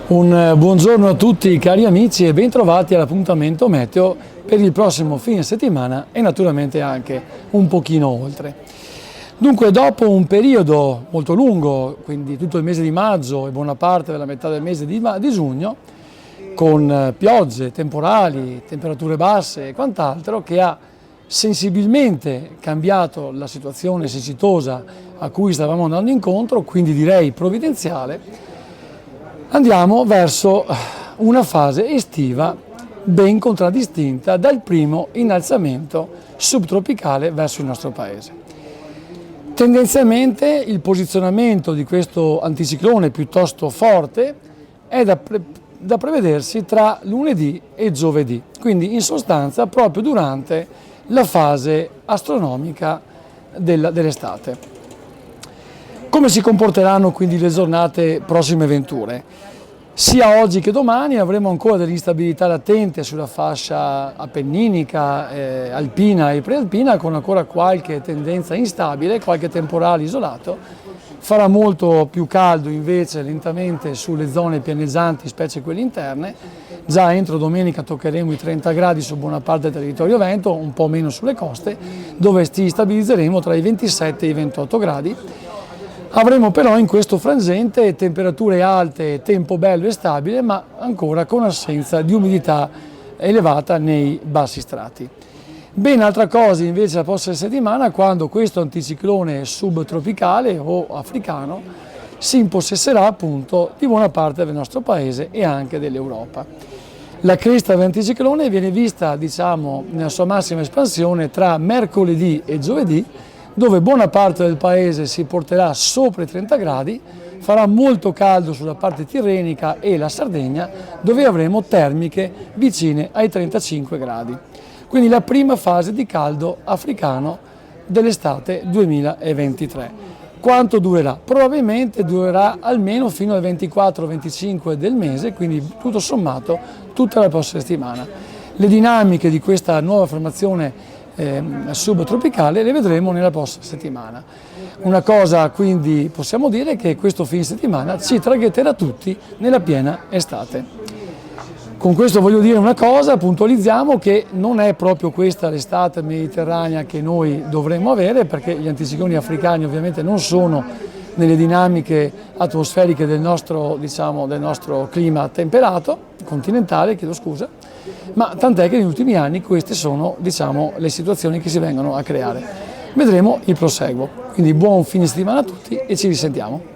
Un buongiorno a tutti cari amici e bentrovati all'appuntamento meteo per il prossimo fine settimana e naturalmente anche un pochino oltre. Dunque, dopo un periodo molto lungo, quindi tutto il mese di maggio e buona parte della metà del mese di giugno, con piogge, temporali, temperature basse e quant'altro, che ha sensibilmente cambiato la situazione siccitosa a cui stavamo andando incontro, quindi direi provvidenziale, andiamo verso una fase estiva ben contraddistinta dal primo innalzamento subtropicale verso il nostro paese. Tendenzialmente il posizionamento di questo anticiclone piuttosto forte è da prevedersi tra lunedì e giovedì, quindi in sostanza proprio durante la fase astronomica dell'estate. Come si comporteranno quindi le giornate prossime venture? Sia oggi che domani avremo ancora delle instabilità latenti sulla fascia appenninica, alpina e prealpina, con ancora qualche tendenza instabile, qualche temporale isolato. Farà molto più caldo invece lentamente sulle zone pianeggianti, specie quelle interne. Già entro domenica toccheremo i 30 gradi su buona parte del territorio veneto, un po' meno sulle coste, dove ci stabilizzeremo tra i 27 e i 28 gradi. Avremo però in questo frangente temperature alte, tempo bello e stabile, ma ancora con assenza di umidità elevata nei bassi strati. Ben altra cosa invece la prossima settimana, quando questo anticiclone subtropicale o africano si impossesserà appunto di buona parte del nostro paese e anche dell'Europa. La cresta dell'anticiclone viene vista, diciamo, nella sua massima espansione tra mercoledì e giovedì, dove buona parte del paese si porterà sopra i 30 gradi, farà molto caldo sulla parte tirrenica e la Sardegna, dove avremo termiche vicine ai 35 gradi. Quindi la prima fase di caldo africano dell'estate 2023. Quanto durerà? Probabilmente durerà almeno fino al 24-25 del mese, quindi tutto sommato tutta la prossima settimana. Le dinamiche di questa nuova formazione subtropicale le vedremo nella prossima settimana. Una cosa quindi possiamo dire è che questo fine settimana ci traghetterà tutti nella piena estate. Con questo voglio dire una cosa, puntualizziamo che non è proprio questa l'estate mediterranea che noi dovremmo avere, perché gli anticicloni africani ovviamente non sono nelle dinamiche atmosferiche del nostro, diciamo, del nostro clima temperato, continentale, chiedo scusa, ma tant'è che negli ultimi anni queste sono, diciamo, le situazioni che si vengono a creare. Vedremo il proseguo, quindi buon fine settimana a tutti e ci risentiamo.